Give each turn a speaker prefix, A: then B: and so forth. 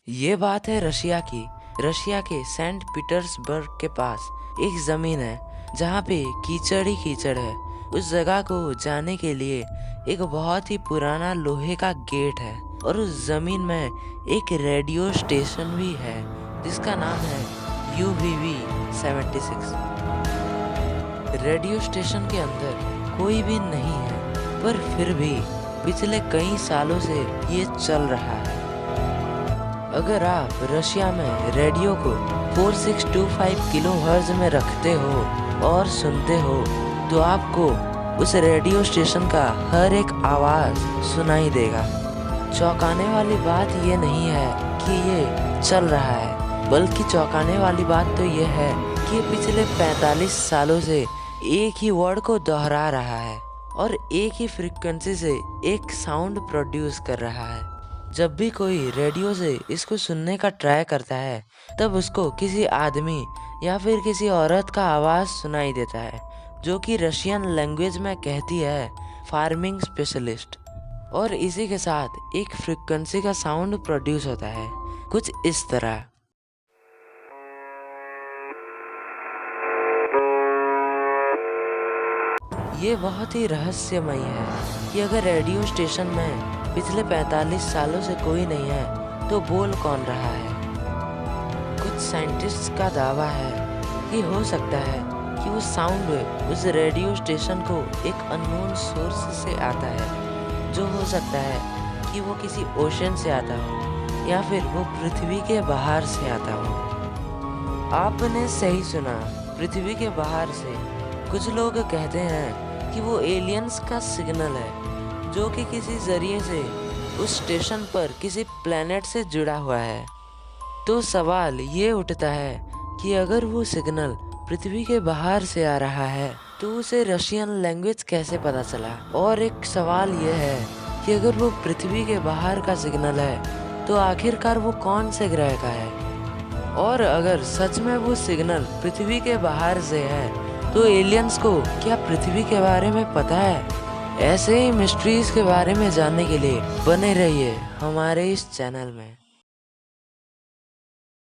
A: ये बात है रशिया की। रशिया के सेंट पीटर्सबर्ग के पास एक जमीन है जहाँ पे कीचड़ ही कीचड़ है। उस जगह को जाने के लिए एक बहुत ही पुराना लोहे का गेट है और उस जमीन में एक रेडियो स्टेशन भी है जिसका नाम है UVV 76। रेडियो स्टेशन के अंदर कोई भी नहीं है, पर फिर भी पिछले कई सालों से ये चल रहा है। अगर आप रशिया में रेडियो को 4625 किलोहर्ट्ज़ में रखते हो और सुनते हो तो आपको उस रेडियो स्टेशन का हर एक आवाज़ सुनाई देगा। चौंकाने वाली बात ये नहीं है कि ये चल रहा है, बल्कि चौंकाने वाली बात तो ये है कि पिछले 45 सालों से एक ही वर्ड को दोहरा रहा है और एक ही फ्रीक्वेंसी से एक साउंड प्रोड्यूस कर रहा है। जब भी कोई रेडियो से इसको सुनने का ट्राई करता है तब उसको किसी आदमी या फिर किसी औरत का आवाज़ सुनाई देता है जो कि रशियन लैंग्वेज में कहती है फार्मिंग स्पेशलिस्ट, और इसी के साथ एक फ्रीक्वेंसी का साउंड प्रोड्यूस होता है कुछ इस तरह। ये बहुत ही रहस्यमय है कि अगर रेडियो स्टेशन में पिछले 45 सालों से कोई नहीं है तो बोल कौन रहा है। कुछ साइंटिस्ट्स का दावा है कि हो सकता है कि वो साउंड उस रेडियो स्टेशन को एक अननोन सोर्स से आता है, जो हो सकता है कि वो किसी ओशन से आता हो या फिर वो पृथ्वी के बाहर से आता हो। आपने सही सुना, पृथ्वी के बाहर से। कुछ लोग कहते हैं कि वो एलियंस का सिग्नल है जो कि किसी जरिए से उस स्टेशन पर किसी प्लेनेट से जुड़ा हुआ है। तो सवाल ये उठता है कि अगर वो सिग्नल पृथ्वी के बाहर से आ रहा है तो उसे रशियन लैंग्वेज कैसे पता चला। और एक सवाल ये है कि अगर वो पृथ्वी के बाहर का सिग्नल है तो आखिरकार वो कौन से ग्रह का है। और अगर सच में वो सिग्नल पृथ्वी के बाहर से है तो एलियंस को क्या पृथ्वी के बारे में पता है। ऐसे ही मिस्ट्रीज के बारे में जानने के लिए बने रहिए हमारे इस चैनल में।